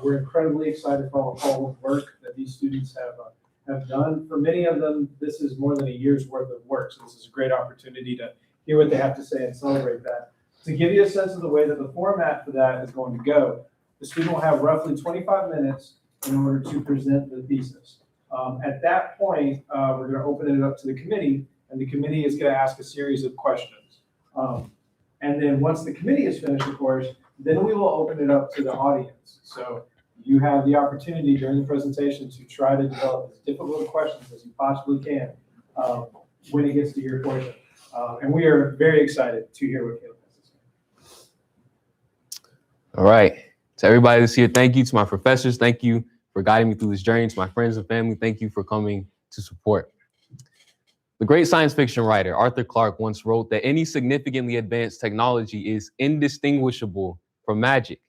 We're incredibly excited for all the work that these students have done. For many of them, this is more than a year's worth of work, so this is a great opportunity to hear what they have to say and celebrate that. To give you a sense of the way that the format for that is going to go, the student will have roughly 25 minutes in order to present the thesis. At that point, we're going to open it up to the committee, and the committee is going to ask a series of questions. And then once the committee is finished, of course, then we will open it up to the audience. So you have the opportunity during the presentation to try to develop as difficult questions as you possibly can when it gets to your portion. And we are very excited to hear what Caleb has to say. All right. To everybody that's here, thank you. To my professors, thank you for guiding me through this journey. To my friends and family, thank you for coming to support. The great science fiction writer Arthur Clarke once wrote that any significantly advanced technology is indistinguishable from magic.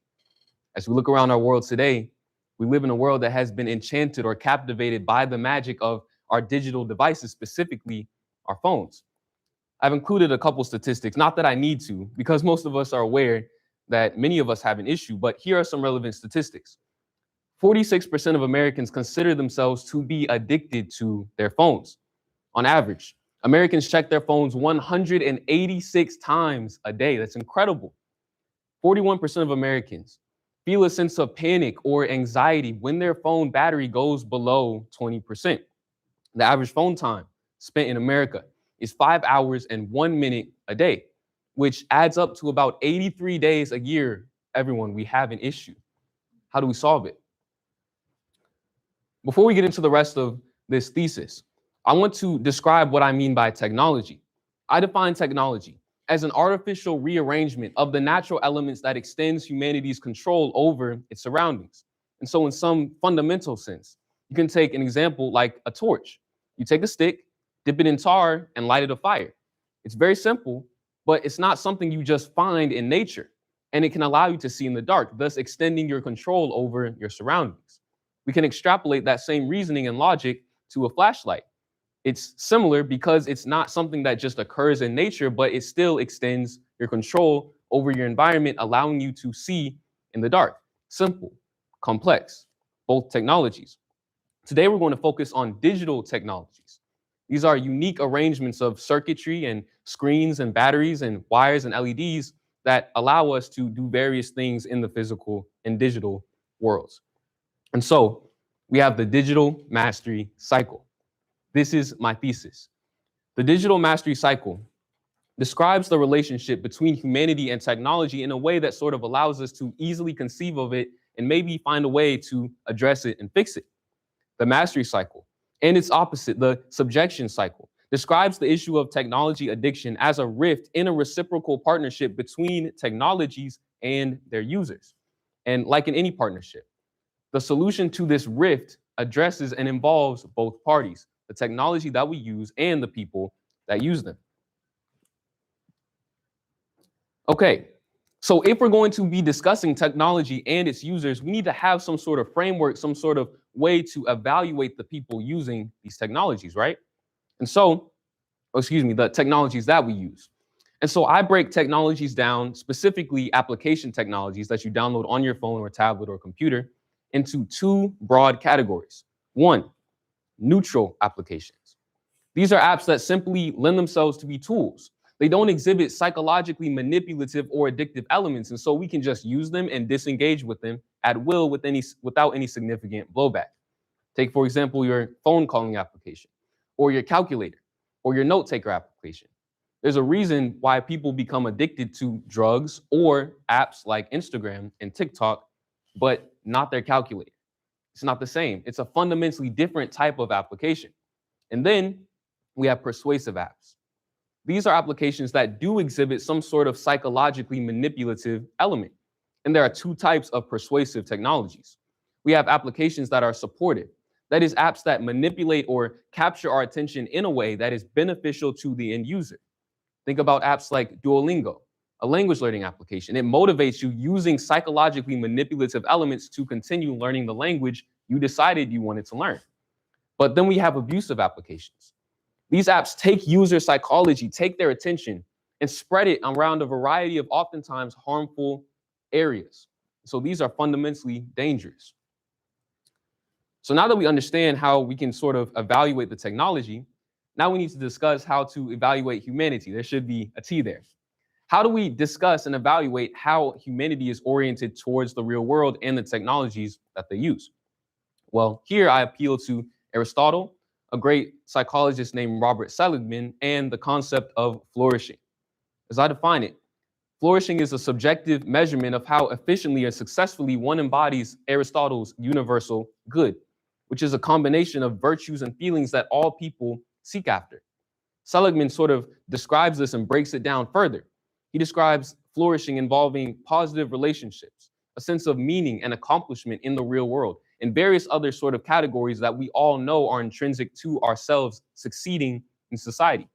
As we look around our world today, we live in a world that has been enchanted or captivated by the magic of our digital devices, specifically our phones. I've included a couple statistics, not that I need to, because most of us are aware that many of us have an issue, but here are some relevant statistics. 46% of Americans consider themselves to be addicted to their phones. On average, Americans check their phones 186 times a day. That's incredible. 41% of Americans feel a sense of panic or anxiety when their phone battery goes below 20%. The average phone time spent in America is 5 hours and 1 minute a day, which adds up to about 83 days a year. Everyone, we have an issue. How do we solve it? Before we get into the rest of this thesis, I want to describe what I mean by technology. I define technology as an artificial rearrangement of the natural elements that extends humanity's control over its surroundings. And so in some fundamental sense, you can take an example like a torch. You take a stick, dip it in tar, and light it a fire. It's very simple, but it's not something you just find in nature. And it can allow you to see in the dark, thus extending your control over your surroundings. We can extrapolate that same reasoning and logic to a flashlight. It's similar because it's not something that just occurs in nature, but it still extends your control over your environment, allowing you to see in the dark. Simple, complex, both technologies. Today, we're going to focus on digital technologies. These are unique arrangements of circuitry and screens and batteries and wires and LEDs that allow us to do various things in the physical and digital worlds. And so we have the digital mastery cycle. This is my thesis. The digital mastery cycle describes the relationship between humanity and technology in a way that sort of allows us to easily conceive of it and maybe find a way to address it and fix it. The mastery cycle and its opposite, the subjection cycle, describes the issue of technology addiction as a rift in a reciprocal partnership between technologies and their users. And like in any partnership, the solution to this rift addresses and involves both parties, the technology that we use and the people that use them. Okay, so if we're going to be discussing technology and its users, we need to have some sort of framework, some sort of way to evaluate the people using these technologies, right? And so, the technologies that we use. And so I break technologies down, specifically application technologies that you download on your phone or tablet or computer, into two broad categories. One, neutral applications. These are apps that simply lend themselves to be tools. They don't exhibit psychologically manipulative or addictive elements, and so we can just use them and disengage with them at will without any significant blowback. Take, for example, your phone calling application, or your calculator, or your note taker application. There's a reason why people become addicted to drugs or apps like Instagram and TikTok, but not their calculator. It's not the same. It's a fundamentally different type of application. And then we have persuasive apps. These are applications that do exhibit some sort of psychologically manipulative element. And there are two types of persuasive technologies. We have applications that are supportive. That is, apps that manipulate or capture our attention in a way that is beneficial to the end user. Think about apps like Duolingo, a language learning application. It motivates you using psychologically manipulative elements to continue learning the language you decided you wanted to learn. But then we have abusive applications. These apps take user psychology, take their attention, and spread it around a variety of oftentimes harmful areas. So these are fundamentally dangerous. So now that we understand how we can sort of evaluate the technology, now we need to discuss how to evaluate humanity. There should be a T there. How do we discuss and evaluate how humanity is oriented towards the real world and the technologies that they use? Well, here I appeal to Aristotle, a great psychologist named Robert Seligman, and the concept of flourishing. As I define it, flourishing is a subjective measurement of how efficiently or successfully one embodies Aristotle's universal good, which is a combination of virtues and feelings that all people seek after. Seligman sort of describes this and breaks it down further. He describes flourishing involving positive relationships, a sense of meaning and accomplishment in the real world, and various other sort of categories that we all know are intrinsic to ourselves succeeding in society.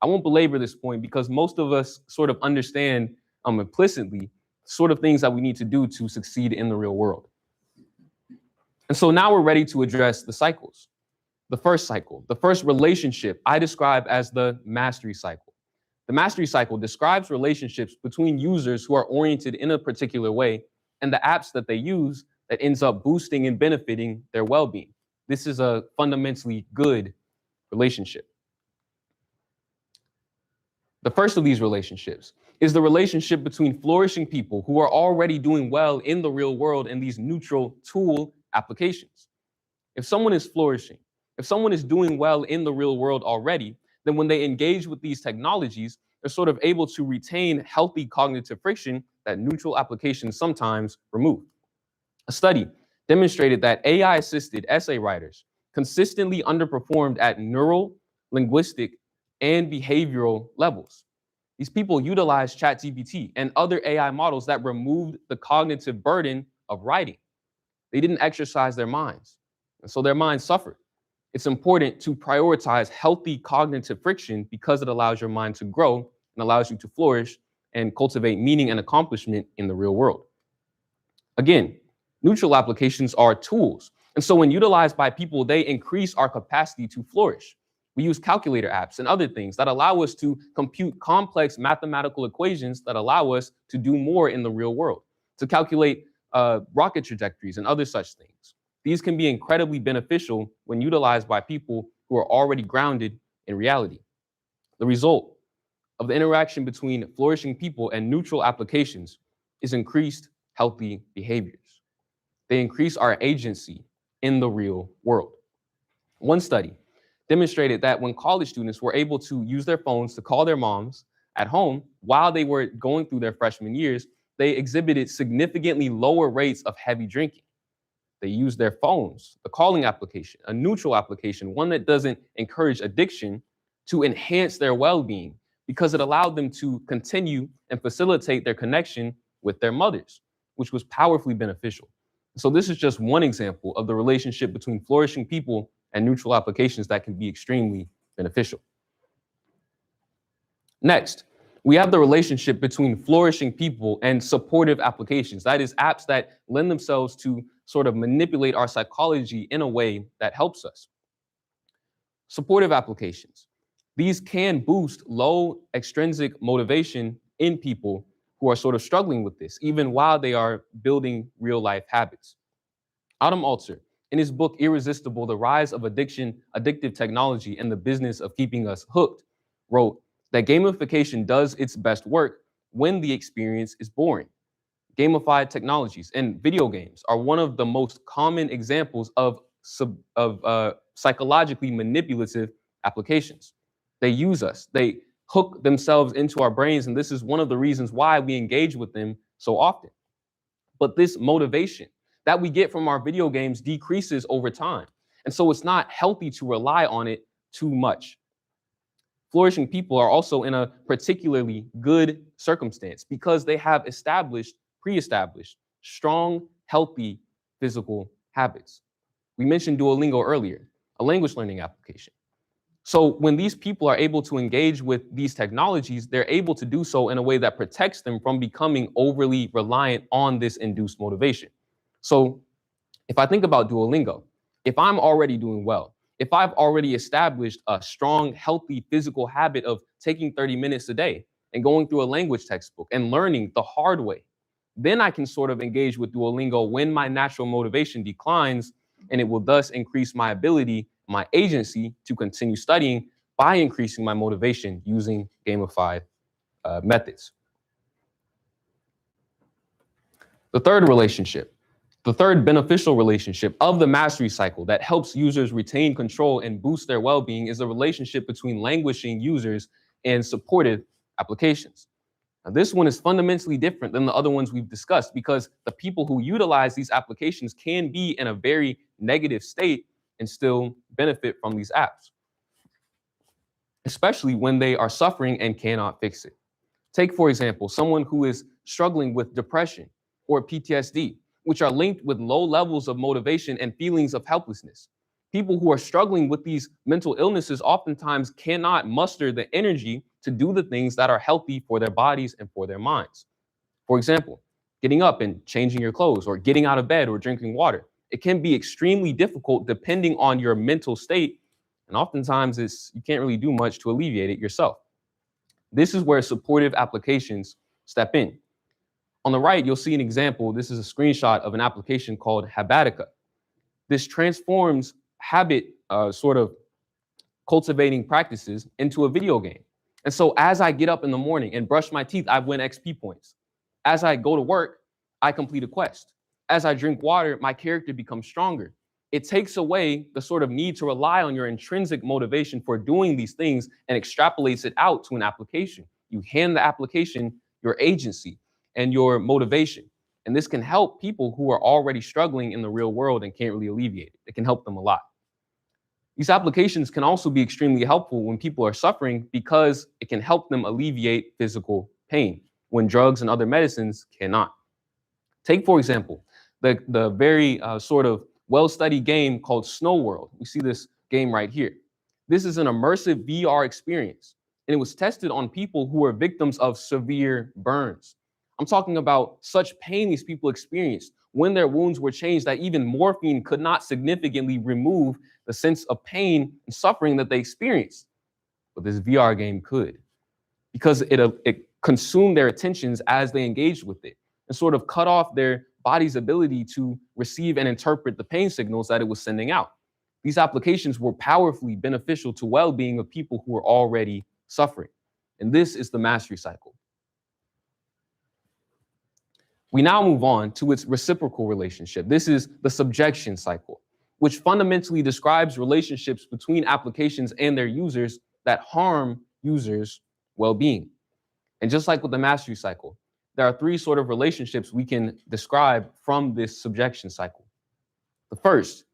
I won't belabor this point because most of us sort of understand implicitly sort of things that we need to do to succeed in the real world. And so now we're ready to address the cycles. The first cycle, the first relationship I describe as the mastery cycle. The mastery cycle describes relationships between users who are oriented in a particular way and the apps that they use that ends up boosting and benefiting their well-being. This is a fundamentally good relationship. The first of these relationships is the relationship between flourishing people who are already doing well in the real world in these neutral tool applications. If someone is flourishing, if someone is doing well in the real world already, then when they engage with these technologies, they're sort of able to retain healthy cognitive friction that neutral applications sometimes remove. A study demonstrated that AI-assisted essay writers consistently underperformed at neural, linguistic, and behavioral levels. These people utilized ChatGPT and other AI models that removed the cognitive burden of writing. They didn't exercise their minds, and so their minds suffered. It's important to prioritize healthy cognitive friction because it allows your mind to grow and allows you to flourish and cultivate meaning and accomplishment in the real world. Again, neutral applications are tools. And so when utilized by people, they increase our capacity to flourish. We use calculator apps and other things that allow us to compute complex mathematical equations that allow us to do more in the real world, to calculate rocket trajectories and other such things. These can be incredibly beneficial when utilized by people who are already grounded in reality. The result of the interaction between flourishing people and neutral applications is increased healthy behaviors. They increase our agency in the real world. One study demonstrated that when college students were able to use their phones to call their moms at home while they were going through their freshman years, they exhibited significantly lower rates of heavy drinking. They use their phones, the calling application, a neutral application, one that doesn't encourage addiction, to enhance their well-being because it allowed them to continue and facilitate their connection with their mothers, which was powerfully beneficial. So this is just one example of the relationship between flourishing people and neutral applications that can be extremely beneficial. Next, we have the relationship between flourishing people and supportive applications. That is, apps that lend themselves to sort of manipulate our psychology in a way that helps us. Supportive applications. These can boost low extrinsic motivation in people who are sort of struggling with this, even while they are building real life habits. Adam Alter, in his book Irresistible: The Rise of Addictive Technology and the Business of Keeping Us Hooked, wrote that gamification does its best work when the experience is boring. Gamified technologies and video games are one of the most common examples of psychologically manipulative applications. They use us, they hook themselves into our brains, and this is one of the reasons why we engage with them so often. But this motivation that we get from our video games decreases over time, and so it's not healthy to rely on it too much. Flourishing people are also in a particularly good circumstance because they have pre-established, strong, healthy physical habits. We mentioned Duolingo earlier, a language learning application. So when these people are able to engage with these technologies, they're able to do so in a way that protects them from becoming overly reliant on this induced motivation. So if I think about Duolingo, if I'm already doing well, if I've already established a strong, healthy physical habit of taking 30 minutes a day and going through a language textbook and learning the hard way, Then I can sort of engage with Duolingo when my natural motivation declines, and it will thus increase my ability, my agency to continue studying by increasing my motivation using gamified methods. The third beneficial relationship of the mastery cycle that helps users retain control and boost their well-being is the relationship between languishing users and supportive applications. Now, this one is fundamentally different than the other ones we've discussed because the people who utilize these applications can be in a very negative state and still benefit from these apps, especially when they are suffering and cannot fix it. Take, for example, someone who is struggling with depression or PTSD, which are linked with low levels of motivation and feelings of helplessness. People who are struggling with these mental illnesses oftentimes cannot muster the energy to do the things that are healthy for their bodies and for their minds. For example, getting up and changing your clothes, or getting out of bed or drinking water. It can be extremely difficult depending on your mental state, and oftentimes you can't really do much to alleviate it yourself. This is where supportive applications step in. On the right, you'll see an example. This is a screenshot of an application called Habatica. This transforms habit sort of cultivating practices into a video game. And so as I get up in the morning and brush my teeth, I win XP points. As I go to work, I complete a quest. As I drink water, my character becomes stronger. It takes away the sort of need to rely on your intrinsic motivation for doing these things and extrapolates it out to an application. You hand the application your agency and your motivation. And this can help people who are already struggling in the real world and can't really alleviate it. It can help them a lot. These applications can also be extremely helpful when people are suffering because it can help them alleviate physical pain when drugs and other medicines cannot. Take, for example, the very sort of well-studied game called Snow World. We see this game right here. This is an immersive VR experience, and it was tested on people who were victims of severe burns. I'm talking about such pain these people experienced when their wounds were changed that even morphine could not significantly remove the sense of pain and suffering that they experienced. But this VR game could, because it consumed their attentions as they engaged with it and sort of cut off their body's ability to receive and interpret the pain signals that it was sending out. These applications were powerfully beneficial to well-being of people who were already suffering. And this is the mastery cycle. We now move on to its reciprocal relationship. This is the subjection cycle, which fundamentally describes relationships between applications and their users that harm users' well-being. And just like with the mastery cycle, there are three sort of relationships we can describe from this subjection cycle. The first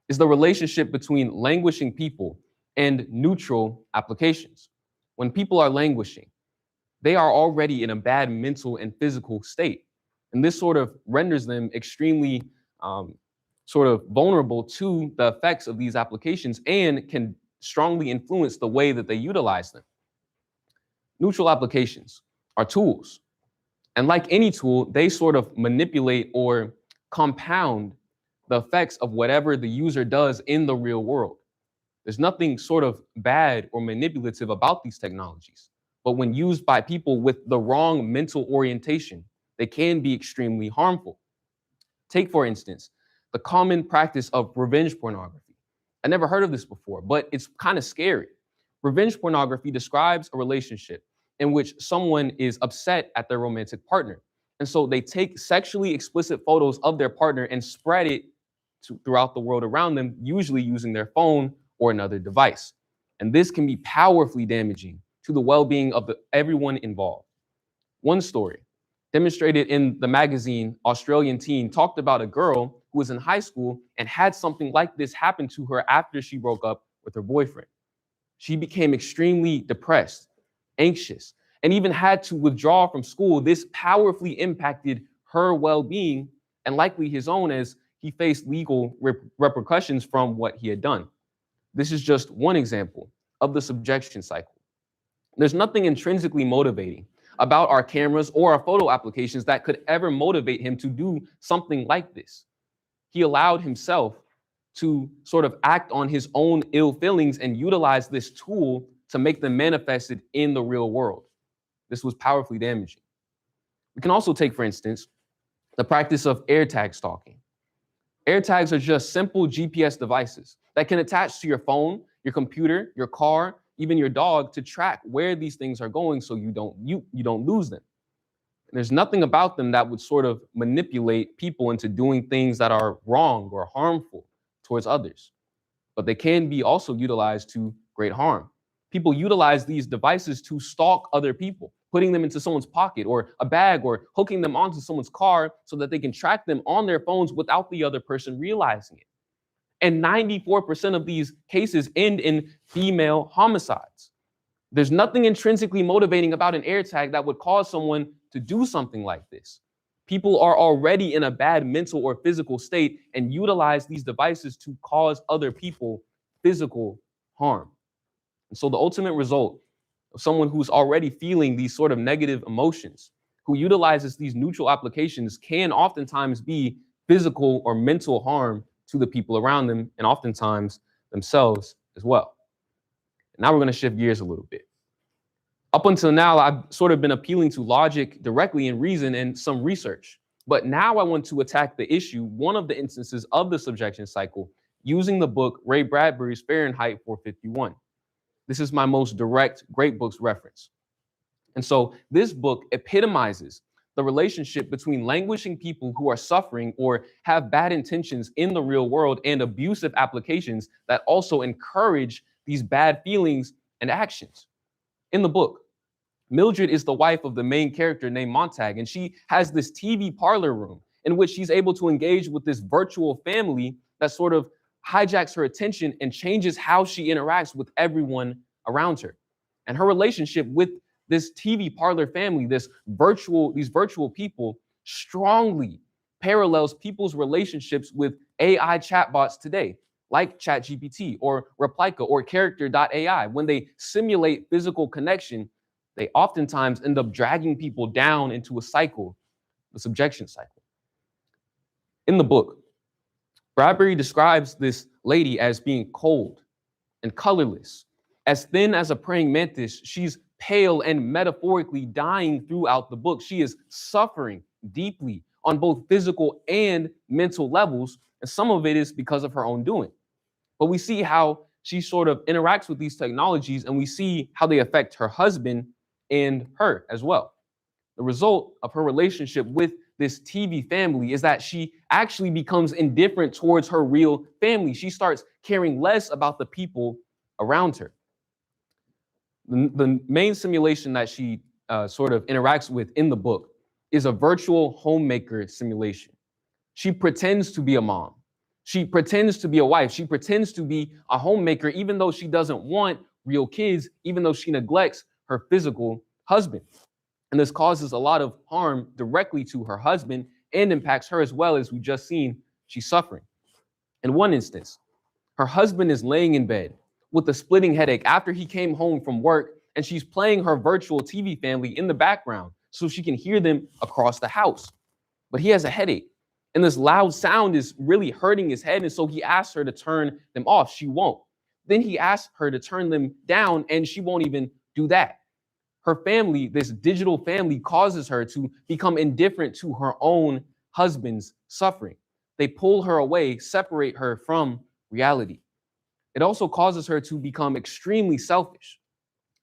is the relationship between languishing people and neutral applications. When people are languishing, they are already in a bad mental and physical state. And this sort of renders them extremely sort of vulnerable to the effects of these applications and can strongly influence the way that they utilize them. Neutral applications are tools. And like any tool, they sort of manipulate or compound the effects of whatever the user does in the real world. There's nothing sort of bad or manipulative about these technologies. But when used by people with the wrong mental orientation, they can be extremely harmful. Take, for instance, the common practice of revenge pornography. I never heard of this before, but it's kind of scary. Revenge pornography describes a relationship in which someone is upset at their romantic partner. And so they take sexually explicit photos of their partner and spread it throughout the world around them, usually using their phone or another device. And this can be powerfully damaging to the well-being of everyone involved. One story demonstrated in the magazine Australian Teen talked about a girl who was in high school and had something like this happen to her after she broke up with her boyfriend. She became extremely depressed, anxious, and even had to withdraw from school. This powerfully impacted her well-being and likely his own, as he faced legal repercussions from what he had done. This is just one example of the subjection cycle. There's nothing intrinsically motivating about our cameras or our photo applications that could ever motivate him to do something like this. He allowed himself to sort of act on his own ill feelings and utilize this tool to make them manifested in the real world. This was powerfully damaging. We can also take, for instance, the practice of AirTag stalking. AirTags are just simple GPS devices that can attach to your phone, your computer, your car, even your dog to track where these things are going so you don't lose them. And there's nothing about them that would sort of manipulate people into doing things that are wrong or harmful towards others. But they can be also utilized to great harm. People utilize these devices to stalk other people, putting them into someone's pocket or a bag or hooking them onto someone's car so that they can track them on their phones without the other person realizing it. And 94% of these cases end in female homicides. There's nothing intrinsically motivating about an AirTag that would cause someone to do something like this. People are already in a bad mental or physical state and utilize these devices to cause other people physical harm. And so the ultimate result of someone who's already feeling these sort of negative emotions, who utilizes these neutral applications, can oftentimes be physical or mental harm to the people around them, and oftentimes themselves as well. Now we're going to shift gears a little bit. Up until now, I've sort of been appealing to logic directly and reason and some research. But now I want to attack the issue, one of the instances of the subjection cycle, using the book Ray Bradbury's Fahrenheit 451. This is my most direct great books reference. And so this book epitomizes the relationship between languishing people who are suffering or have bad intentions in the real world and abusive applications that also encourage these bad feelings and actions. In the book, Mildred is the wife of the main character named Montag, and she has this TV parlor room in which she's able to engage with this virtual family that sort of hijacks her attention and changes how she interacts with everyone around her. And her relationship with this TV parlor family, these virtual people, strongly parallels people's relationships with AI chatbots today, like ChatGPT or Replika or Character.ai. When they simulate physical connection, they oftentimes end up dragging people down into a cycle, the subjection cycle. In the book, Bradbury describes this lady as being cold and colorless, as thin as a praying mantis. She's pale and metaphorically dying throughout the book. She is suffering deeply on both physical and mental levels, and some of it is because of her own doing. But we see how she sort of interacts with these technologies, and we see how they affect her husband and her as well. The result of her relationship with this TV family is that she actually becomes indifferent towards her real family. She starts caring less about the people around her. The main simulation that she sort of interacts with in the book is a virtual homemaker simulation. She pretends to be a mom. She pretends to be a wife. She pretends to be a homemaker, even though she doesn't want real kids, even though she neglects her physical husband. And this causes a lot of harm directly to her husband and impacts her as well. As we just seen, she's suffering. In one instance, her husband is laying in bed with a splitting headache after he came home from work, and she's playing her virtual TV family in the background so she can hear them across the house. But he has a headache, and this loud sound is really hurting his head, and so he asks her to turn them off. She won't. Then he asks her to turn them down, and she won't even do that. Her family, this digital family, causes her to become indifferent to her own husband's suffering. They pull her away, separate her from reality. It also causes her to become extremely selfish.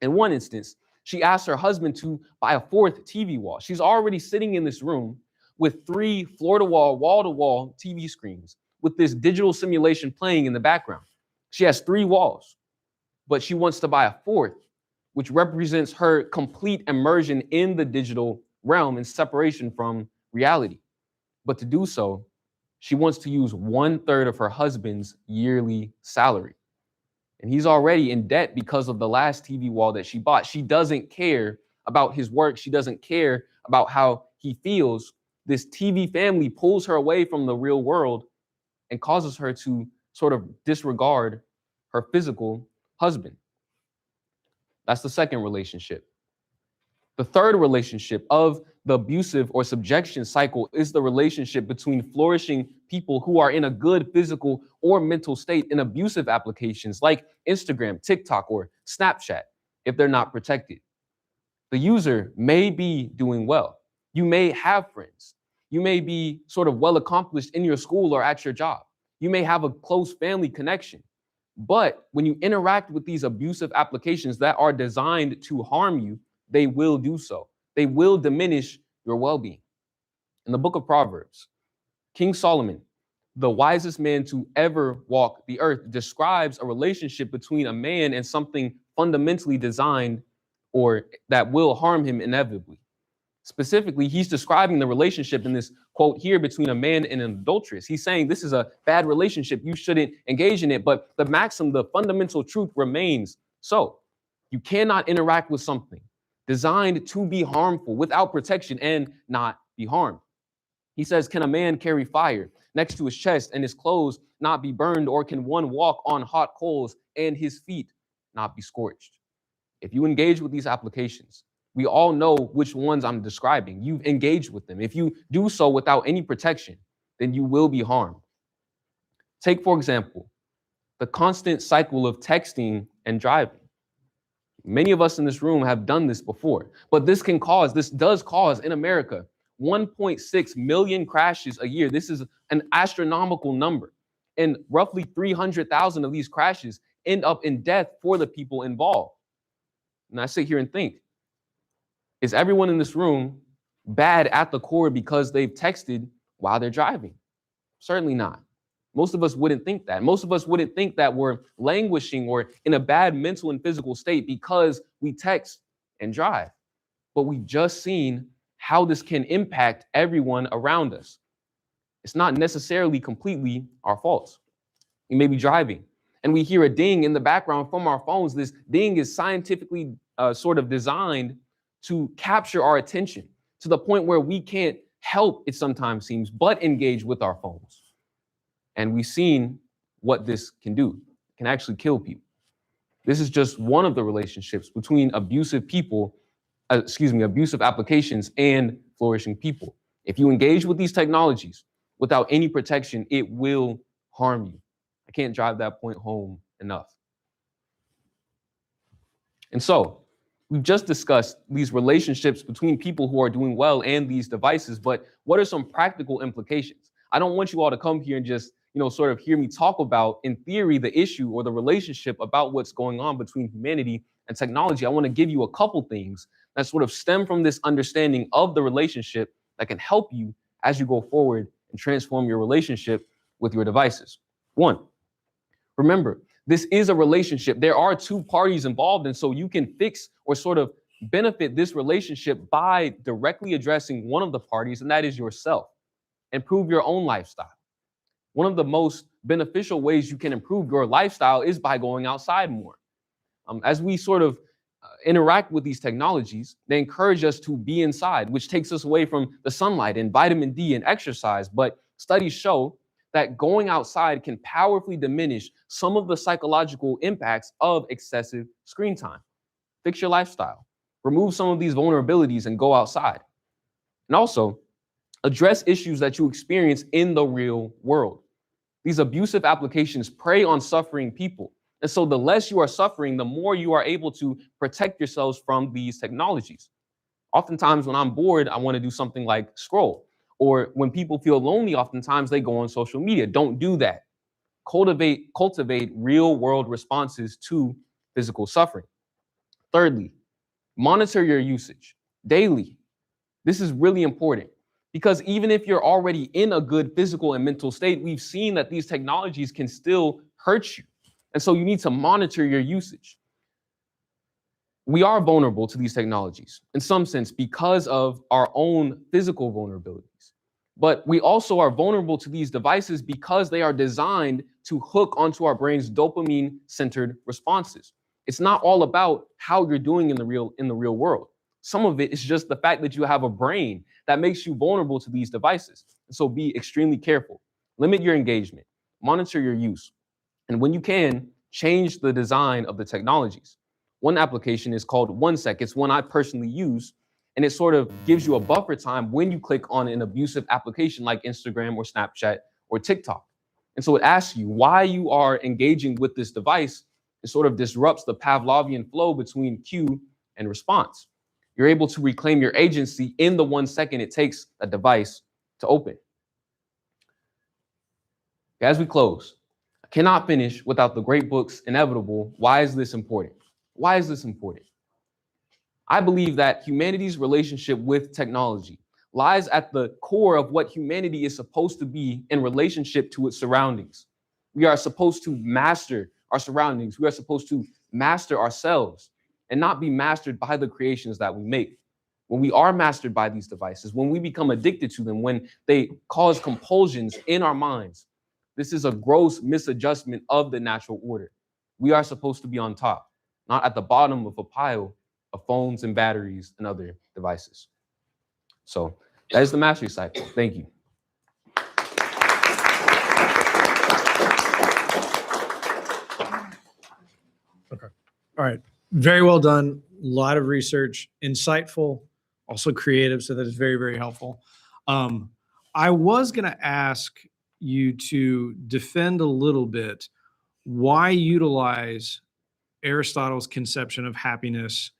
In one instance, she asks her husband to buy a fourth TV wall. She's already sitting in this room with 3 floor-to-wall, wall-to-wall TV screens with this digital simulation playing in the background. She has 3 walls, but she wants to buy a fourth, which represents her complete immersion in the digital realm and separation from reality. But to do so, she wants to use 1/3 of her husband's yearly salary. And he's already in debt because of the last TV wall that she bought. She doesn't care about his work. She doesn't care about how he feels. This TV family pulls her away from the real world and causes her to sort of disregard her physical husband. That's the second relationship. The third relationship of the abusive or subjection cycle is the relationship between flourishing people who are in a good physical or mental state in abusive applications like Instagram, TikTok, or Snapchat if they're not protected. The user may be doing well. You may have friends. You may be sort of well accomplished in your school or at your job. You may have a close family connection. But when you interact with these abusive applications that are designed to harm you, they will do so. They will diminish your well-being. In the book of Proverbs, King Solomon, the wisest man to ever walk the earth, describes a relationship between a man and something fundamentally designed or that will harm him inevitably. Specifically, he's describing the relationship in this quote here between a man and an adulteress. He's saying this is a bad relationship. You shouldn't engage in it. But the maxim, the fundamental truth remains so. You cannot interact with something designed to be harmful without protection and not be harmed. He says, can a man carry fire next to his chest and his clothes not be burned? Or can one walk on hot coals and his feet not be scorched? If you engage with these applications, we all know which ones I'm describing. You've engaged with them. If you do so without any protection, then you will be harmed. Take, for example, the constant cycle of texting and driving. Many of us in this room have done this before, but this does cause in America 1.6 million crashes a year. This is an astronomical number. And roughly 300,000 of these crashes end up in death for the people involved. And I sit here and think, is everyone in this room bad at the core because they've texted while they're driving? Certainly not. Most of us wouldn't think that. Most of us wouldn't think that we're languishing or in a bad mental and physical state because we text and drive. But we've just seen how this can impact everyone around us. It's not necessarily completely our fault. We may be driving and we hear a ding in the background from our phones. This ding is scientifically sort of designed to capture our attention to the point where we can't help, it sometimes seems, but engage with our phones. And we've seen what this can do. It can actually kill people. This is just one of the relationships between abusive applications and flourishing people. If you engage with these technologies without any protection, it will harm you. I can't drive that point home enough. And so, we've just discussed these relationships between people who are doing well and these devices, but what are some practical implications? I don't want you all to come here and just, sort of hear me talk about, in theory, the issue or the relationship about what's going on between humanity and technology. I want to give you a couple things that sort of stem from this understanding of the relationship that can help you as you go forward and transform your relationship with your devices. One, remember, this is a relationship. There are two parties involved, and so you can fix or sort of benefit this relationship by directly addressing one of the parties, and that is yourself. Improve your own lifestyle. One of the most beneficial ways you can improve your lifestyle is by going outside more. As we sort of interact with these technologies, they encourage us to be inside, which takes us away from the sunlight and vitamin D and exercise. But studies show that going outside can powerfully diminish some of the psychological impacts of excessive screen time. Fix your lifestyle, remove some of these vulnerabilities and go outside. And also address issues that you experience in the real world. These abusive applications prey on suffering people. And so the less you are suffering, the more you are able to protect yourselves from these technologies. Oftentimes when I'm bored, I want to do something like scroll. Or when people feel lonely, oftentimes they go on social media. Don't do that. Cultivate real world responses to physical suffering. Thirdly, monitor your usage daily. This is really important because even if you're already in a good physical and mental state, we've seen that these technologies can still hurt you. And so you need to monitor your usage. We are vulnerable to these technologies in some sense because of our own physical vulnerabilities. But we also are vulnerable to these devices because they are designed to hook onto our brain's dopamine-centered responses. It's not all about how you're doing in the real world. Some of it is just the fact that you have a brain that makes you vulnerable to these devices. So be extremely careful. Limit your engagement. Monitor your use. And when you can, change the design of the technologies. One application is called OneSec. It's one I personally use, and it sort of gives you a buffer time when you click on an abusive application like Instagram or Snapchat or TikTok. And so it asks you why you are engaging with this device. It sort of disrupts the Pavlovian flow between cue and response. You're able to reclaim your agency in the 1 second it takes a device to open. As we close, I cannot finish without the great book's inevitable, why is this important? Why is this important? I believe that humanity's relationship with technology lies at the core of what humanity is supposed to be in relationship to its surroundings. We are supposed to master our surroundings. We are supposed to master ourselves and not be mastered by the creations that we make. When we are mastered by these devices, when we become addicted to them, when they cause compulsions in our minds, this is a gross misadjustment of the natural order. We are supposed to be on top, not at the bottom of a pile of phones and batteries and other devices. So that is the mastery cycle. Thank you. Okay. All right. Very well done. A lot of research, insightful, also creative. So that is very, very helpful. I was going to ask you to defend a little bit why utilize Aristotle's conception of happiness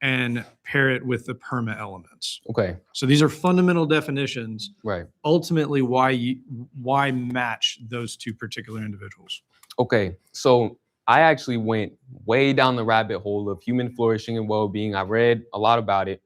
and pair it with the perma elements. Okay. So these are fundamental definitions. Right. Ultimately, why match those two particular individuals? Okay. So I actually went way down the rabbit hole of human flourishing and well-being. I read a lot about it.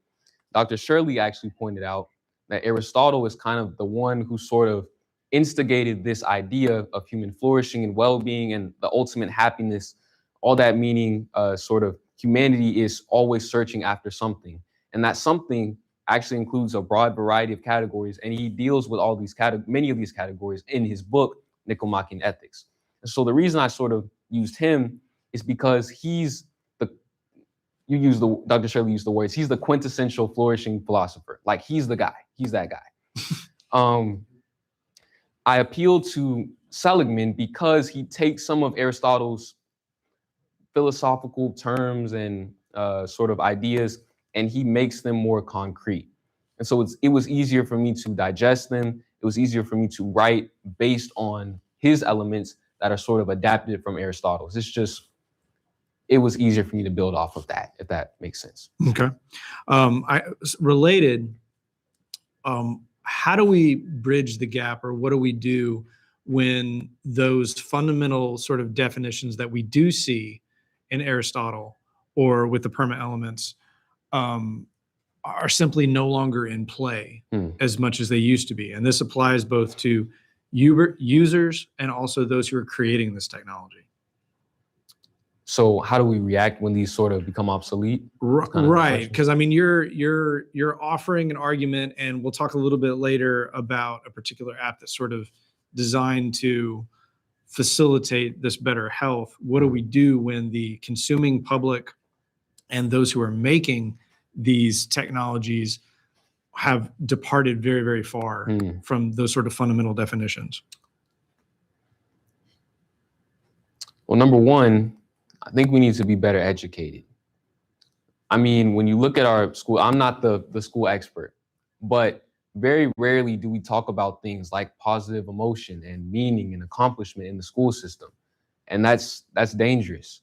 Dr. Shirley actually pointed out that Aristotle is kind of the one who sort of instigated this idea of human flourishing and well-being and the ultimate happiness, all that meaning sort of humanity is always searching after something. And that something actually includes a broad variety of categories. And he deals with all these many of these categories in his book, Nicomachean Ethics. And so the reason I sort of used him is because he's Dr. Shirley used the words, he's the quintessential flourishing philosopher. Like he's the guy, he's that guy. I appealed to Seligman because he takes some of Aristotle's philosophical terms and sort of ideas, and he makes them more concrete. And so it was easier for me to digest them. It was easier for me to write based on his elements that are sort of adapted from Aristotle's. It was easier for me to build off of that, if that makes sense. Okay. Related, how do we bridge the gap, or what do we do when those fundamental sort of definitions that we do see in Aristotle or with the perma elements are simply no longer in play as much as they used to be? And this applies both to users and also those who are creating this technology. So how do we react when these sort of become obsolete? Right, because I mean, you're offering an argument, and we'll talk a little bit later about a particular app that's sort of designed to facilitate this better health. What do we do when the consuming public and those who are making these technologies have departed very, very far from those sort of fundamental definitions? Well, number one, I think we need to be better educated. I mean, when you look at our school, I'm not the school expert, but very rarely do we talk about things like positive emotion and meaning and accomplishment in the school system. And that's dangerous.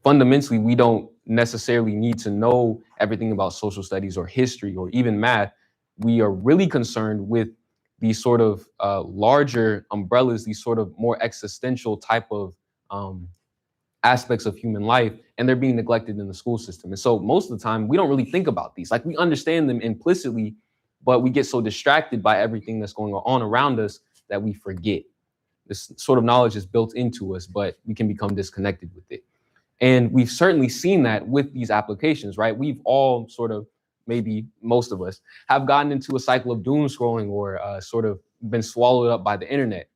Fundamentally, we don't necessarily need to know everything about social studies or history or even math. We are really concerned with these sort of larger umbrellas, these sort of more existential type of aspects of human life, and they're being neglected in the school system. And so most of the time, we don't really think about these. Like we understand them implicitly, but we get so distracted by everything that's going on around us that we forget. This sort of knowledge is built into us, but we can become disconnected with it. And we've certainly seen that with these applications, right? We've all sort of, maybe most of us, have gotten into a cycle of doom scrolling or sort of been swallowed up by the internet.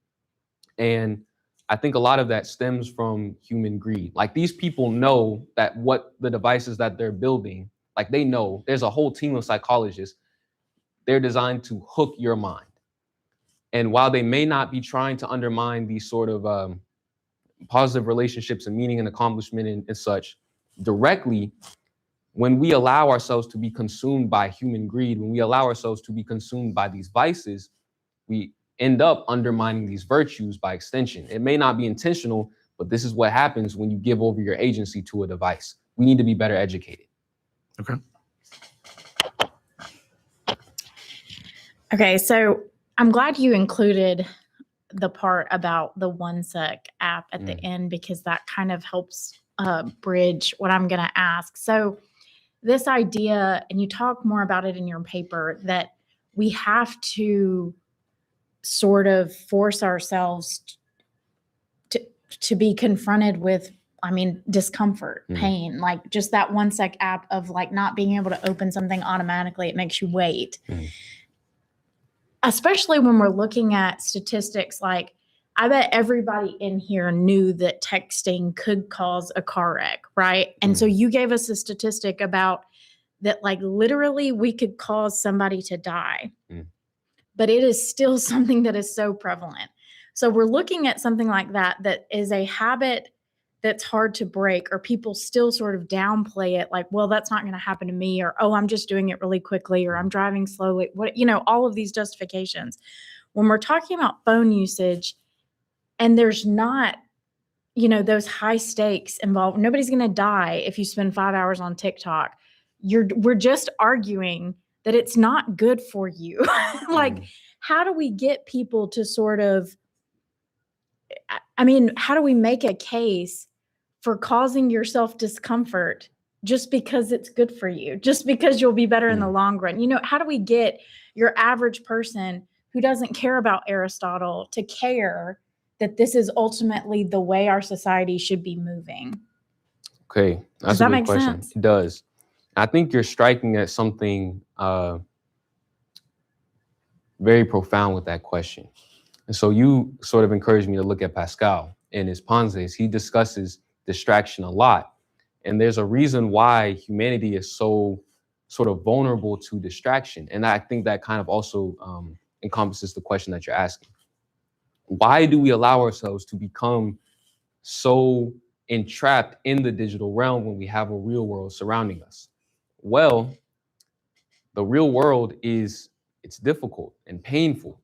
And I think a lot of that stems from human greed. Like these people know that what the devices that they're building, like they know there's a whole team of psychologists, they're designed to hook your mind. And while they may not be trying to undermine these sort of positive relationships and meaning and accomplishment and such directly, when we allow ourselves to be consumed by human greed, when we allow ourselves to be consumed by these vices, we end up undermining these virtues by extension. It may not be intentional, but this is what happens when you give over your agency to a device. We need to be better educated. Okay. Okay, so I'm glad you included the part about the OneSec app at the end, because that kind of helps bridge what I'm going to ask. So this idea, and you talk more about it in your paper, that we have to sort of force ourselves to be confronted with, I mean, discomfort, pain, like just that OneSec app of like not being able to open something automatically. It makes you wait. Especially when we're looking at statistics, like I bet everybody in here knew that texting could cause a car wreck, right? And so you gave us a statistic about that, like literally we could cause somebody to die, but it is still something that is so prevalent. So we're looking at something like that, that is a habit that's hard to break, or people still sort of downplay it, like, well, that's not going to happen to me, or, oh, I'm just doing it really quickly, or I'm driving slowly, what, you know, all of these justifications. When we're talking about phone usage and there's not, you know, those high stakes involved, nobody's going to die if you spend 5 hours on TikTok. We're just arguing that it's not good for you. Like, how do we get people to sort of, I mean, how do we make a case for causing yourself discomfort just because it's good for you, just because you'll be better in the long run? You know, how do we get your average person who doesn't care about Aristotle to care that this is ultimately the way our society should be moving? Okay, that's Does a that good make question. sense? It does. I think you're striking at something very profound with that question. And so you sort of encouraged me to look at Pascal in his Panzes. He discusses distraction a lot. And there's a reason why humanity is so sort of vulnerable to distraction. And I think that kind of also encompasses the question that you're asking. Why do we allow ourselves to become so entrapped in the digital realm when we have a real world surrounding us? Well, the real world it's difficult and painful.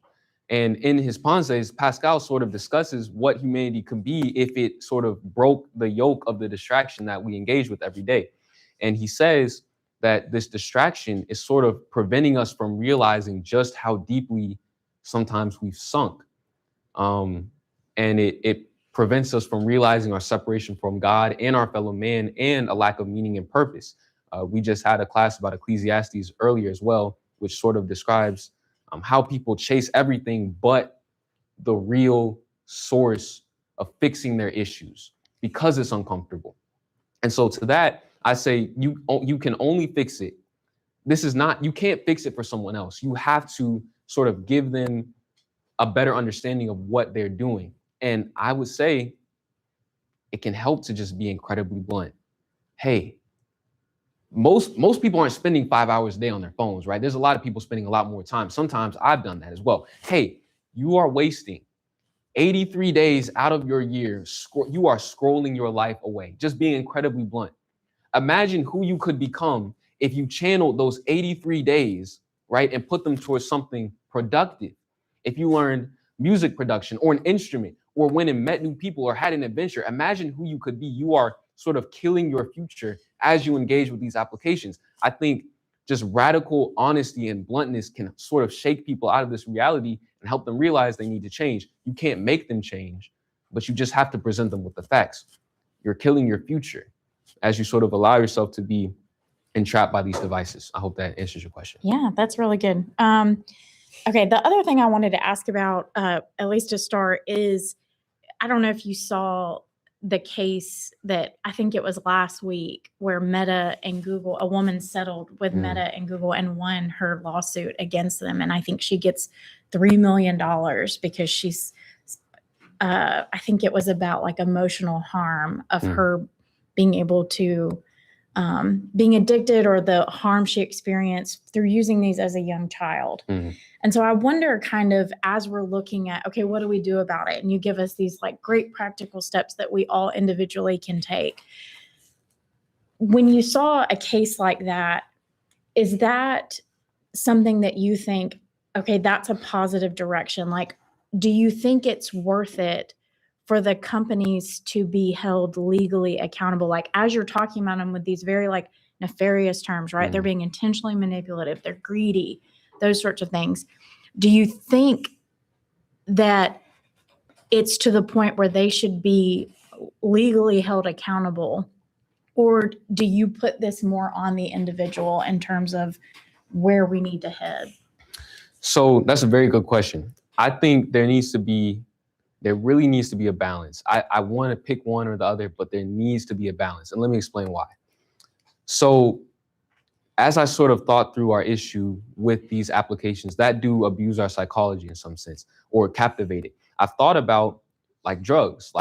And in his Panzes, Pascal sort of discusses what humanity could be if it sort of broke the yoke of the distraction that we engage with every day. And he says that this distraction is sort of preventing us from realizing just how deeply sometimes we've sunk. And it prevents us from realizing our separation from God and our fellow man, and a lack of meaning and purpose. We just had a class about Ecclesiastes earlier as well, which sort of describes how people chase everything but the real source of fixing their issues because it's uncomfortable. And so to that, I say you can only fix it. You can't fix it for someone else. You have to sort of give them a better understanding of what they're doing. And I would say it can help to just be incredibly blunt. Hey, most people aren't spending 5 hours a day on their phones, right? There's a lot of people spending a lot more time. Sometimes I've done that as well. Hey, you are wasting 83 days out of your year. You are scrolling your life away, just being incredibly blunt. Imagine who you could become if you channeled those 83 days, right, and put them towards something productive. If you learned music production or an instrument, or went and met new people or had an adventure, imagine who you could be. You are sort of killing your future as you engage with these applications. I think just radical honesty and bluntness can sort of shake people out of this reality and help them realize they need to change. You can't make them change, but you just have to present them with the facts. You're killing your future as you sort of allow yourself to be entrapped by these devices. I hope that answers your question. Yeah, that's really good. Okay, the other thing I wanted to ask about, at least to start, is I don't know if you saw the case that I think it was last week where Meta and Google, a woman settled with Meta and Google and won her lawsuit against them. And I think she gets $3 million because she's, I think it was about like emotional harm of her being able to, being addicted, or the harm she experienced through using these as a young child. And so I wonder, kind of, as we're looking at, okay, what do we do about it? And you give us these like great practical steps that we all individually can take. When you saw a case like that, is that something that you think, okay, that's a positive direction? Like, do you think it's worth it for the companies to be held legally accountable? Like, as you're talking about them with these very like nefarious terms, right? They're being intentionally manipulative. They're greedy. those sorts of things. Do you think that it's to the point where they should be legally held accountable? Or do you put this more on the individual in terms of where we need to head? So that's a very good question. I think there really needs to be a balance. I want to pick one or the other, but there needs to be a balance. And let me explain why. So as I sort of thought through our issue with these applications that do abuse our psychology in some sense or captivate it, I've thought about like drugs,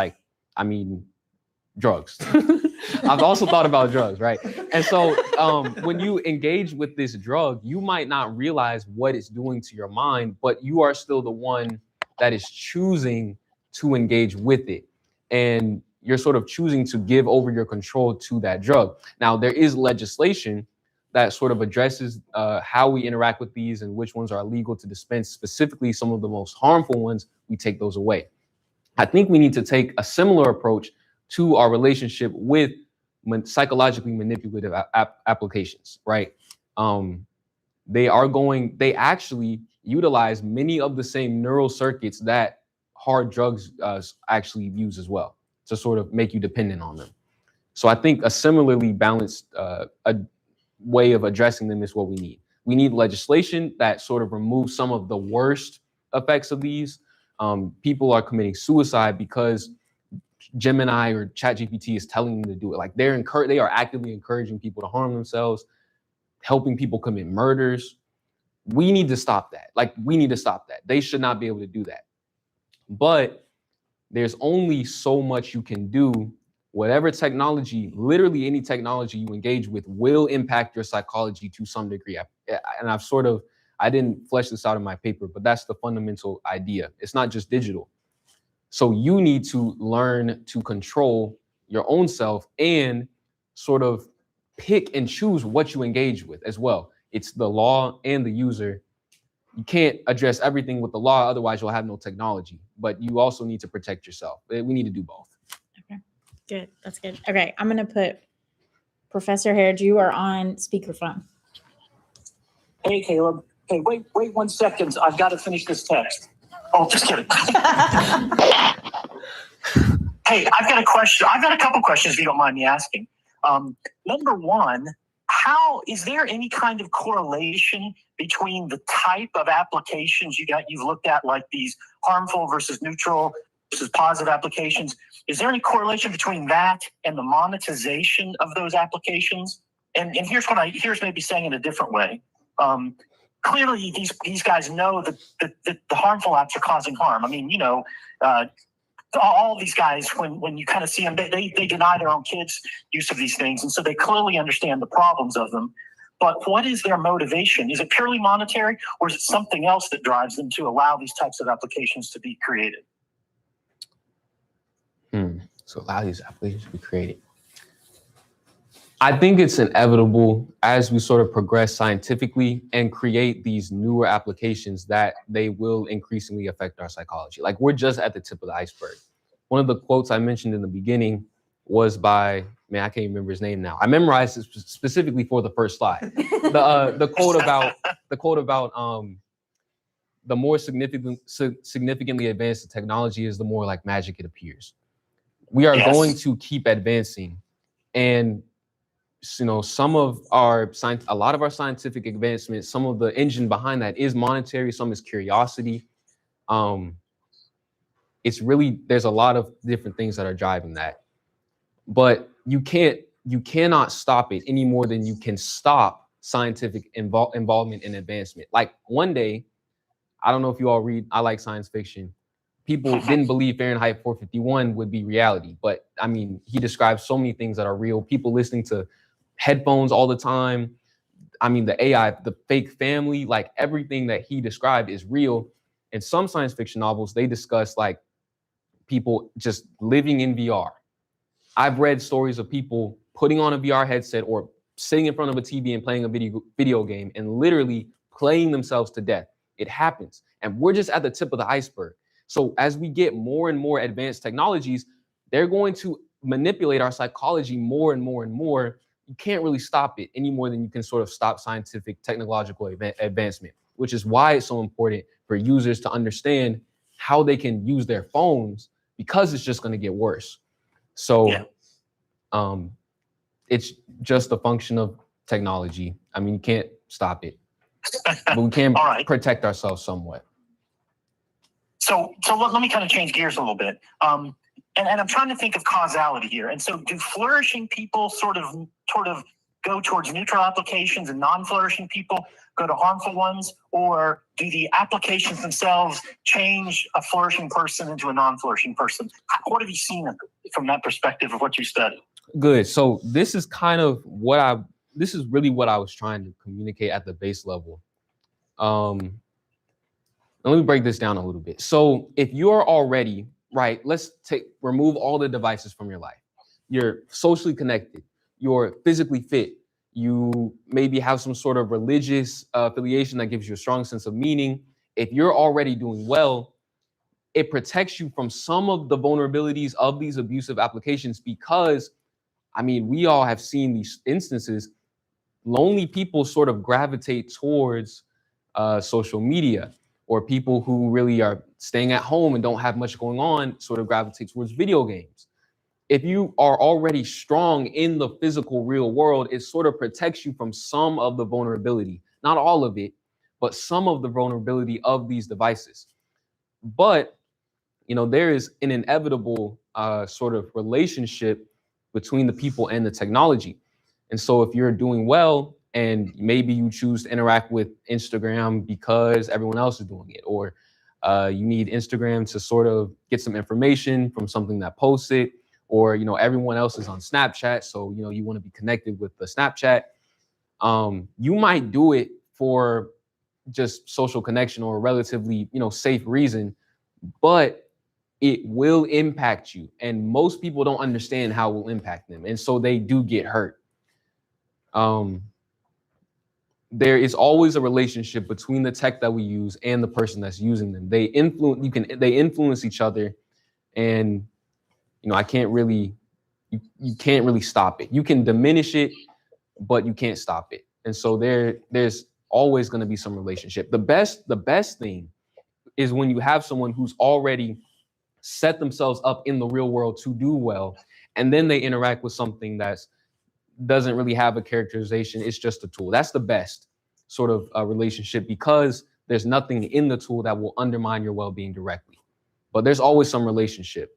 drugs. I've also thought about drugs, right? And so when you engage with this drug, you might not realize what it's doing to your mind, but you are still the one that is choosing to engage with it. And you're sort of choosing to give over your control to that drug. Now, there is legislation that sort of addresses how we interact with these and which ones are illegal to dispense. Specifically, some of the most harmful ones, we take those away. I think we need to take a similar approach to our relationship with psychologically manipulative applications, right? They actually utilize many of the same neural circuits that hard drugs actually use as well to sort of make you dependent on them. So I think a similarly balanced a way of addressing them is what we need. We need legislation that sort of removes some of the worst effects of these. People are committing suicide because Gemini or ChatGPT is telling them to do it. Like they are actively encouraging people to harm themselves, helping people commit murders. We need to stop that. They should not be able to do that. But there's only so much you can do. Whatever technology, literally any technology you engage with will impact your psychology to some degree. And I didn't flesh this out in my paper, but that's the fundamental idea. It's not just digital. So you need to learn to control your own self and sort of pick and choose what you engage with as well. It's the law and the user. You can't address everything with the law, otherwise you'll have no technology. But you also need to protect yourself. We need to do both. Okay, good. That's good. Okay, I'm going to put Professor Harrod, you are on speakerphone. Hey, Caleb. Hey, wait 1 second. I've got to finish this text. Oh, just kidding. Hey, I've got a question. I've got a couple questions if you don't mind me asking. Number one, is there any kind of correlation between the type of applications you've looked at, like these harmful versus neutral versus positive applications? Is there any correlation between that and the monetization of those applications? And here's maybe saying it a different way. Clearly, these guys know that the harmful apps are causing harm. I mean, all these guys, when you kind of see them, they deny their own kids use of these things. And so they clearly understand the problems of them. But what is their motivation? Is it purely monetary, or is it something else that drives them to allow these types of applications to be created? So allow these applications to be created. I think it's inevitable as we sort of progress scientifically and create these newer applications that they will increasingly affect our psychology. Like we're just at the tip of the iceberg. One of the quotes I mentioned in the beginning was by, I can't remember his name now. I memorized it specifically for the first slide. The quote about the more significantly advanced the technology is, the more like magic it appears. We are going to keep advancing, and a lot of our scientific advancements, some of the engine behind that is monetary, some is curiosity. There's a lot of different things that are driving that, but you cannot stop it any more than you can stop scientific involvement and advancement. Like one day, I don't know if you all read, I like science fiction. People didn't believe Fahrenheit 451 would be reality, but I mean, he describes so many things that are real. People listening to headphones all the time. I mean, the AI, the fake family, like everything that he described is real. In some science fiction novels, they discuss like people just living in VR. I've read stories of people putting on a VR headset or sitting in front of a TV and playing a video game and literally playing themselves to death. It happens. And we're just at the tip of the iceberg. So as we get more and more advanced technologies, they're going to manipulate our psychology more and more and more. you can't really stop it any more than you can sort of stop scientific technological advancement, which is why it's so important for users to understand how they can use their phones, because it's just going to get worse. So it's just a function of technology. I mean, you can't stop it, but we can protect ourselves somewhat. So let me kind of change gears a little bit. And I'm trying to think of causality here. And so do flourishing people sort of go towards neutral applications and non-flourishing people go to harmful ones? Or do the applications themselves change a flourishing person into a non-flourishing person? What have you seen from that perspective of what you studied? Good. So this is kind of this is really what I was trying to communicate at the base level. Let me break this down a little bit. So if you're already, right, let's remove all the devices from your life. You're socially connected, you're physically fit, you maybe have some sort of religious affiliation that gives you a strong sense of meaning. If you're already doing well, it protects you from some of the vulnerabilities of these abusive applications, because, I mean, we all have seen these instances. Lonely people sort of gravitate towards social media, or people who really are staying at home and don't have much going on sort of gravitate towards video games. If you are already strong in the physical real world, it sort of protects you from some of the vulnerability, not all of it, but some of the vulnerability of these devices. But, you know, there is an inevitable sort of relationship between the people and the technology. And so if you're doing well, and maybe you choose to interact with Instagram because everyone else is doing it, or you need Instagram to sort of get some information from something that posts it, or, you know, everyone else is on Snapchat, so, you know, you want to be connected with the Snapchat. You might do it for just social connection or a relatively, you know, safe reason, but it will impact you. And most people don't understand how it will impact them. And so they do get hurt. There is always a relationship between the tech that we use and the person that's using them. They influence each other, and, you know, you can't really stop it. You can diminish it, but you can't stop it. And so there's always going to be some relationship. The best thing is when you have someone who's already set themselves up in the real world to do well, and then they interact with something that's doesn't really have a characterization. It's just a tool. That's the best sort of relationship, because there's nothing in the tool that will undermine your well-being directly, but there's always some relationship.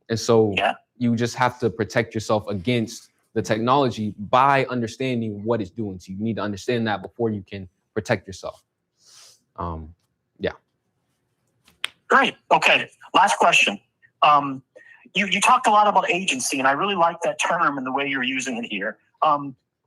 And so you just have to protect yourself against the technology by understanding what it's doing to you. You need to understand that before you can protect yourself. Great. Okay. Last question. You talked a lot about agency, and I really like that term and the way you're using it here.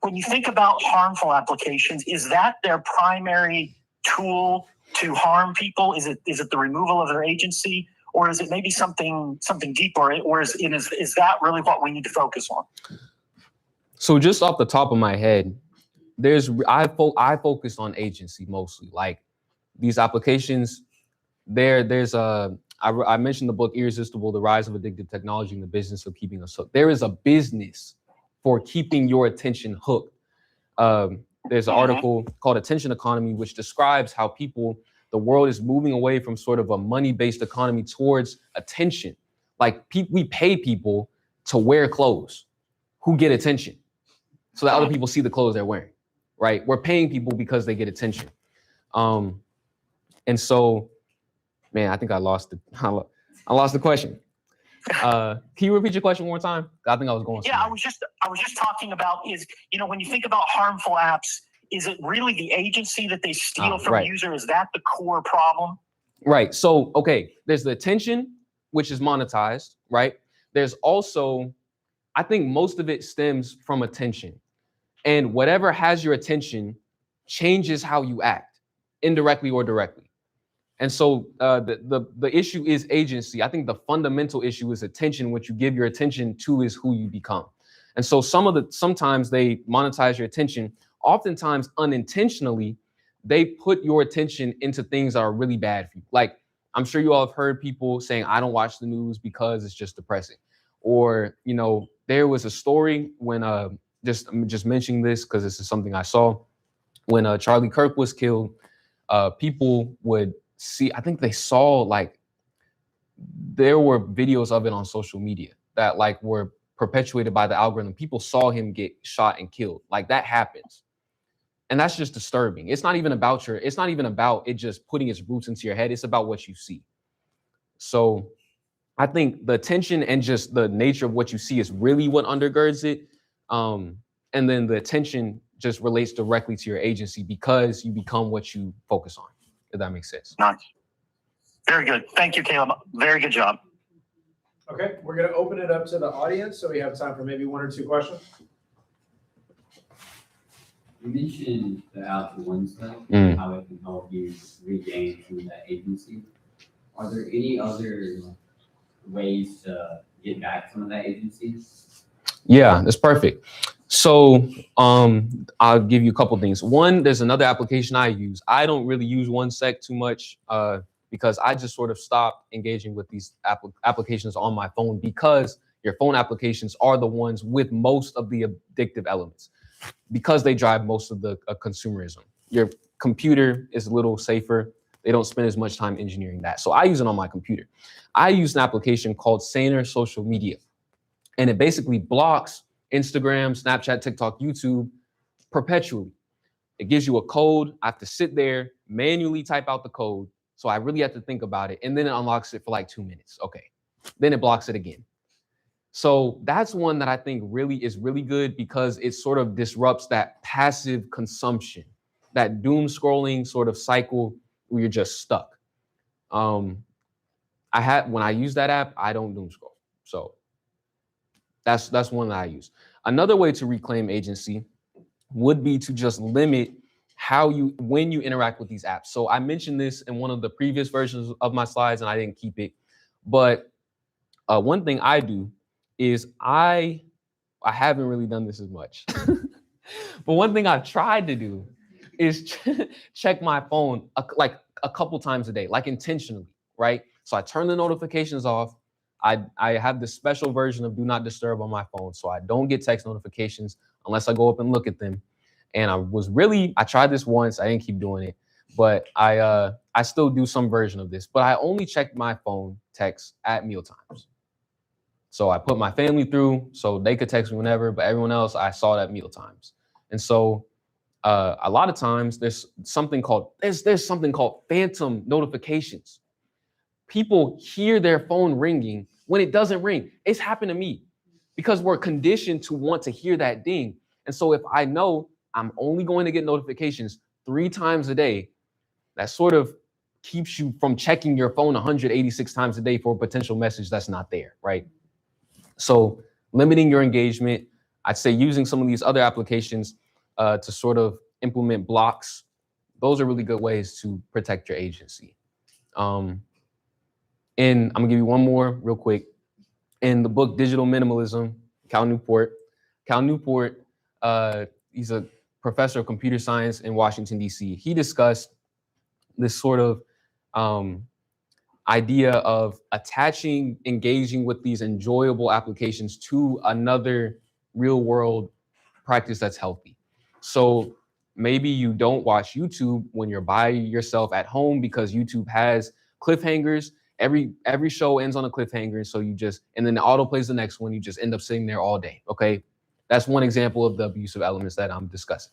When you think about harmful applications, is that their primary tool to harm people? Is it the removal of their agency, or is it maybe something deeper, or is that really what we need to focus on? So just off the top of my head, I focused on agency mostly. Like, these applications, I mentioned the book Irresistible: The Rise of Addictive Technology and the Business of Keeping Us Hooked. There is a business for keeping your attention hooked. There's an article called Attention Economy, which describes how the world is moving away from sort of a money-based economy towards attention. Like, we pay people to wear clothes who get attention, so that other people see the clothes they're wearing, right? We're paying people because they get attention. And so, man, I think I lost the question. Can you repeat your question one more time? I think I was going somewhere. I was just talking about when you think about harmful apps, is it really the agency that they steal from the user? Is that the core problem? Right. So, okay, there's the attention, which is monetized, right? There's also, I think most of it stems from attention. And whatever has your attention changes how you act, indirectly or directly. And so the issue is agency. I think the fundamental issue is attention. What you give your attention to is who you become. And so sometimes they monetize your attention. Oftentimes unintentionally, they put your attention into things that are really bad for you. Like, I'm sure you all have heard people saying, I don't watch the news because it's just depressing. Or, there was a story when I'm just mentioning this because this is something I saw when Charlie Kirk was killed. People would see, I think they saw like there were videos of it on social media that like were perpetuated by the algorithm. People saw him get shot and killed. Like that happens. And that's just disturbing. It's not even about it just putting its roots into your head. It's about what you see. So I think the attention and just the nature of what you see is really what undergirds it. And then the attention just relates directly to your agency because you become what you focus on, if that makes sense. Nice. Very good. Thank you, Caleb. Very good job. Okay, we're going to open it up to the audience, so we have time for maybe 1 or 2 questions. You mentioned the Alpha One stuff, how it can help you regain some of that agency. Are there any other ways to get back some of that agency? Yeah, that's perfect. So I'll give you a couple things. One, there's another application I use. I don't really use OneSec too much because I just sort of stopped engaging with these applications on my phone because your phone applications are the ones with most of the addictive elements because they drive most of the consumerism. Your computer is a little safer. They don't spend as much time engineering that. So I use it on my computer. I use an application called Saner Social Media. And it basically blocks Instagram, Snapchat, TikTok, YouTube perpetually. It gives you a code. I have to sit there, manually type out the code. So I really have to think about it. And then it unlocks it for like 2 minutes. Okay. Then it blocks it again. So that's one that I think really is really good because it sort of disrupts that passive consumption, that doom scrolling sort of cycle where you're just stuck. When I use that app, I don't doom scroll. So that's one that I use. Another way to reclaim agency would be to just limit when you interact with these apps. So I mentioned this in one of the previous versions of my slides and I didn't keep it. But one thing I do is I haven't really done this as much. But one thing I've tried to do is check my phone like a couple times a day, like intentionally, right? So I turn the notifications off. I have this special version of Do Not Disturb on my phone, so I don't get text notifications unless I go up and look at them. And I tried this once, I didn't keep doing it, but I still do some version of this, but I only check my phone text at meal times. So I put my family through so they could text me whenever, but everyone else I saw it at meal times. And so a lot of times there's something called phantom notifications. People hear their phone ringing when it doesn't ring. It's happened to me because we're conditioned to want to hear that ding. And so if I know I'm only going to get notifications 3 times a day, that sort of keeps you from checking your phone 186 times a day for a potential message that's not there, right? So limiting your engagement, I'd say using some of these other applications to sort of implement blocks. Those are really good ways to protect your agency. And I'm gonna give you one more real quick. In the book Digital Minimalism, Cal Newport, he's a professor of computer science in Washington, D.C. He discussed this sort of idea of engaging with these enjoyable applications to another real world practice that's healthy. So maybe you don't watch YouTube when you're by yourself at home because YouTube has cliffhangers. Every show ends on a cliffhanger. So and then the auto plays the next one. You just end up sitting there all day. Okay. That's one example of the abusive elements that I'm discussing.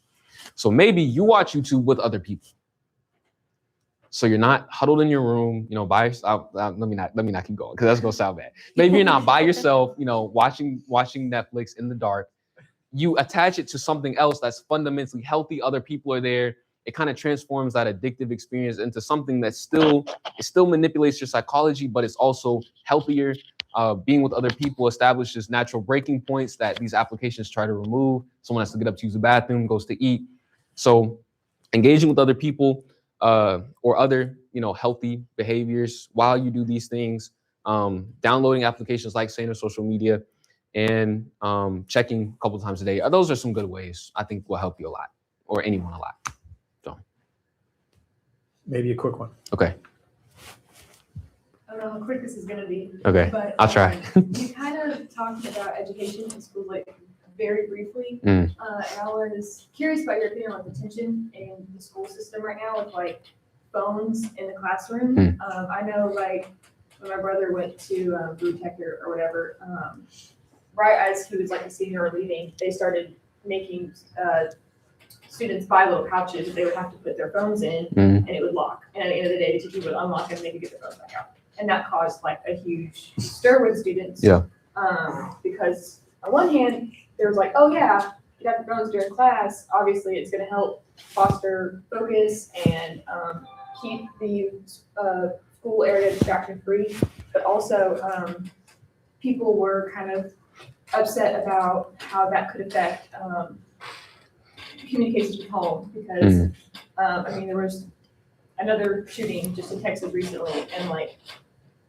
So maybe you watch YouTube with other people. So you're not huddled in your room, by yourself. Let me not keep going because that's gonna sound bad. Maybe you're not by yourself, watching Netflix in the dark. You attach it to something else that's fundamentally healthy. Other people are there. It kind of transforms that addictive experience into something that still manipulates your psychology, but it's also healthier. Being with other people establishes natural breaking points that these applications try to remove. Someone has to get up to use the bathroom, goes to eat. So engaging with other people or other, healthy behaviors while you do these things, downloading applications like Saner Social Media, and checking a couple times a day. Those are some good ways I think will help you a lot, or anyone a lot. So Maybe a quick one. Okay. I don't know how quick this is going to be. Okay. But I'll try. you kind of talked about education in schools like very briefly. Mm. And I was curious about your opinion on the tension in the school system right now with like phones in the classroom. I know like when my brother went to Blue Tech or whatever, right as he was like a senior or leaving, they started making students buy little pouches that they would have to put their phones in, and it would lock. And at the end of the day, the teacher would unlock it and they could get their phones back out. And that caused like a huge stir with students. Yeah. Because on one hand, there was like, oh yeah, you have your phones during class. Obviously, it's going to help foster focus and keep the school area distraction free. But also, people were kind of upset about how that could affect communications with home because, I mean, there was another shooting just in Texas recently, and like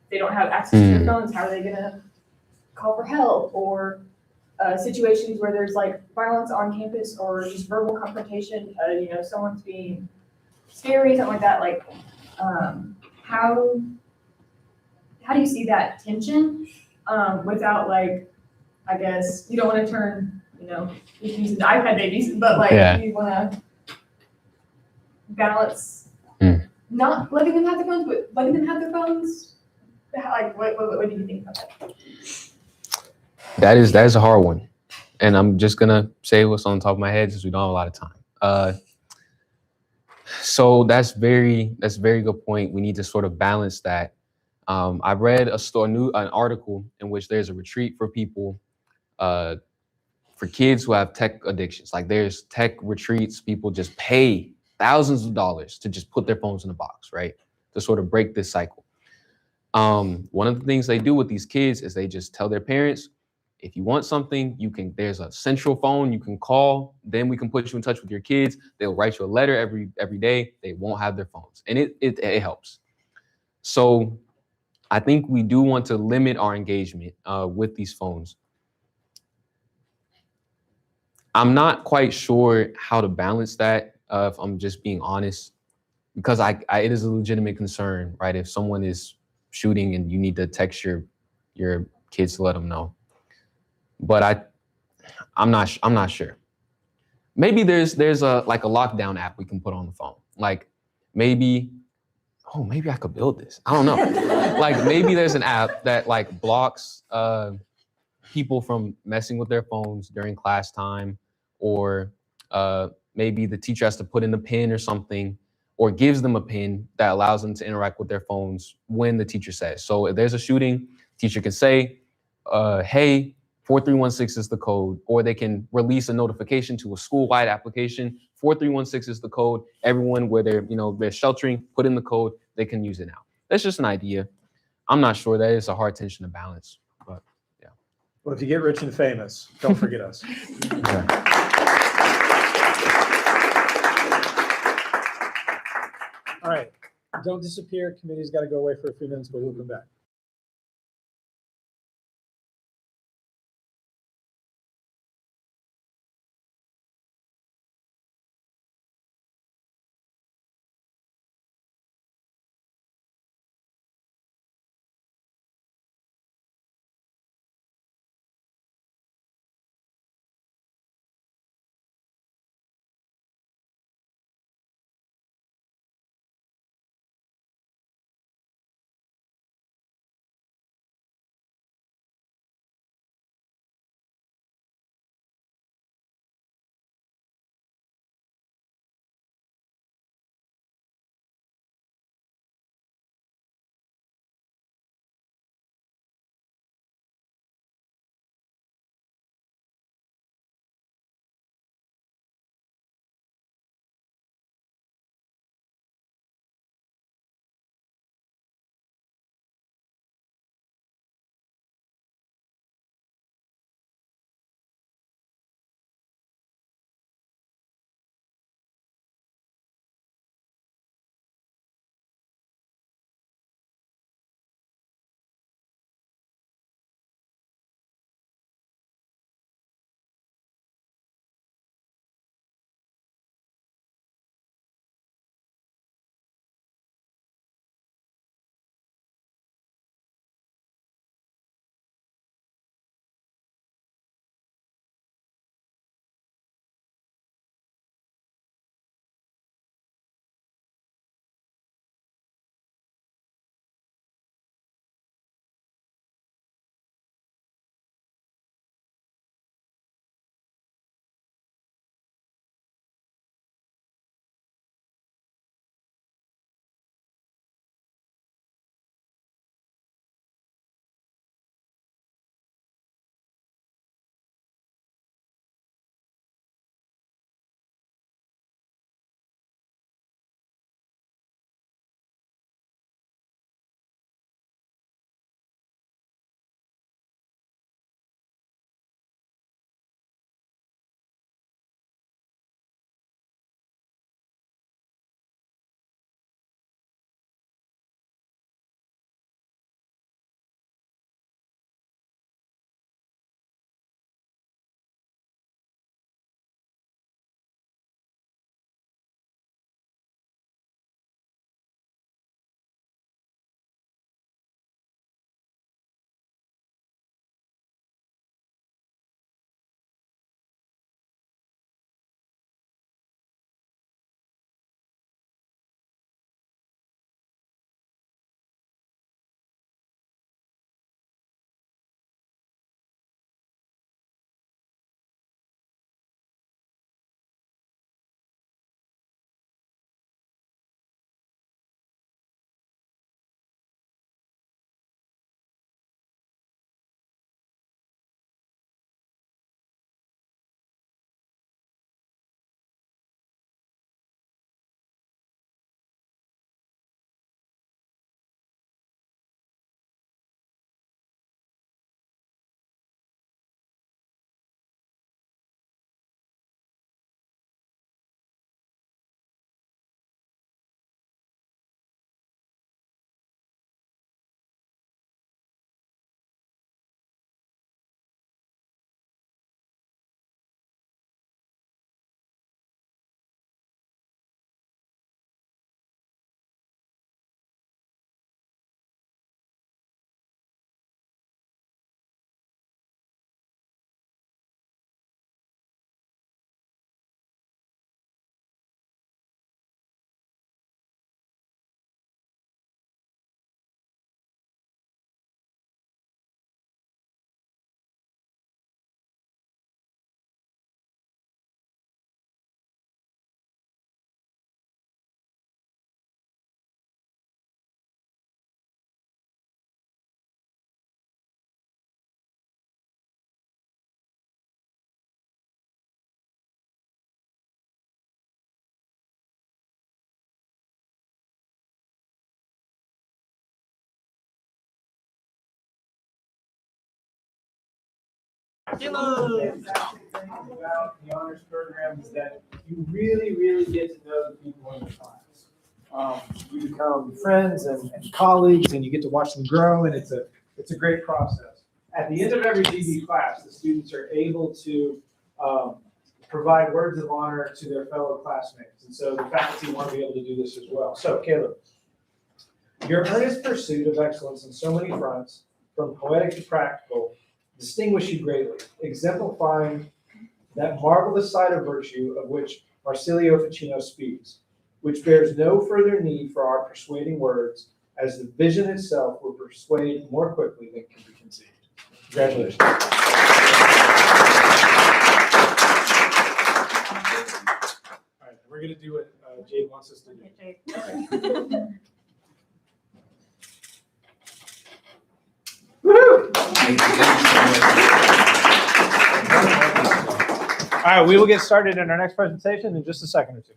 they don't have access to their phones. How are they gonna call for help? Or situations where there's like violence on campus or just verbal confrontation, you know, someone's being scary, something like that. Like, how do you see that tension without like, I guess you don't want to turn, you know, you can use the iPad babies, but like you want to balance not letting them have their phones, but letting them have their phones. Like, what do you think about that? That is a hard one, and I'm just gonna say what's on the top of my head since we don't have a lot of time. So that's very good point. We need to sort of balance that. I read an article in which there's a retreat for people, for kids who have tech addictions. Like there's tech retreats, people just pay thousands of dollars to just put their phones in a box, right? To sort of break this cycle. One of the things they do with these kids is they just tell their parents, if you want something, there's a central phone you can call, then we can put you in touch with your kids. They'll write you a letter every day. They won't have their phones. And it helps. So I think we do want to limit our engagement with these phones. I'm not quite sure how to balance that, if I'm just being honest, because it is a legitimate concern, right? If someone is shooting and you need to text your kids to let them know. But I'm not sure. Maybe there's a lockdown app we can put on the phone. Like maybe I could build this. I don't know. Like maybe there's an app that like blocks people from messing with their phones during class time, or maybe the teacher has to put in a pin or something, or gives them a pin that allows them to interact with their phones when the teacher says. So if there's a shooting, teacher can say, hey, 4316 is the code, or they can release a notification to a school-wide application. 4316 is the code. Everyone where they're sheltering, put in the code, they can use it now. That's just an idea. I'm not sure. That is a hard tension to balance, but yeah. Well, if you get rich and famous, don't forget us. Okay. All right, don't disappear. Committee's got to go away for a few minutes, but we'll come back. fantastic thing about the honors program is that you really, really get to know the people in the class. You become friends and colleagues, and you get to watch them grow, and it's a great process. At the end of every DB class, the students are able to provide words of honor to their fellow classmates, and so the faculty want to be able to do this as well. So, Caleb, your earnest pursuit of excellence on so many fronts, from poetic to practical, distinguish you greatly, exemplifying that marvelous side of virtue of which Marsilio Ficino speaks, which bears no further need for our persuading words, as the vision itself will persuade more quickly than can be conceived. Congratulations. All right, we're going to do what Jade wants us to do. All right, we will get started in our next presentation in just a second or two.